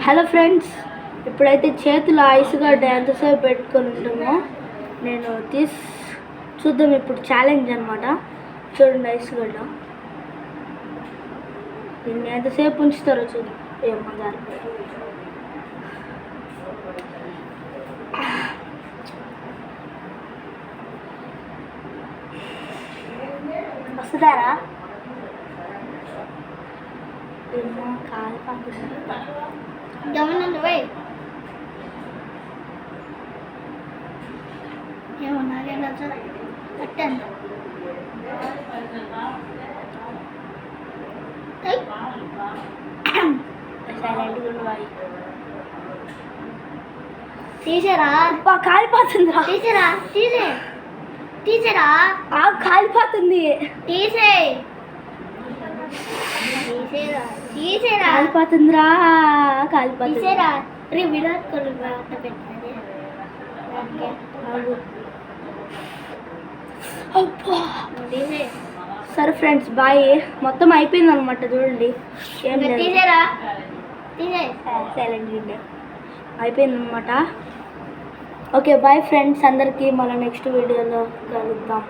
Hello friends, ఇప్పుడైతే చేతులు ice గడ్డ ఎంతసేపు పెట్టుకొని ఉంటామో నేను చూద్దాం. ఇప్పుడు ఛాలెంజ్ అనమాట. చూడండి, ఐస్ గడ్డ దీన్ని ఎంతసేపు ఉంచుతారో చూద్దాం. ఏమో వస్తుందారా? ఏమో కాలు పంపుతుంది. గమనండి వై ఏమో నాకేం అట్టండి. తీసారా? కాలిపోతుందిరా. తీసారా? తీసారా? కాలిపోతుంది. కాలిపోతుందిరా. తీసేరా? విరాట్ కోహ్లీ పెట్టినది. సరే ఫ్రెండ్స్, బాయ్. మొత్తం అయిపోయింది అనమాట. చూడండి, ఏం తీసారా? సైలెంట్ అయిపోయింది అనమాట. ఓకే, బాయ్ ఫ్రెండ్స్ అందరికీ. మన నెక్స్ట్ వీడియోలో కలుద్దాం.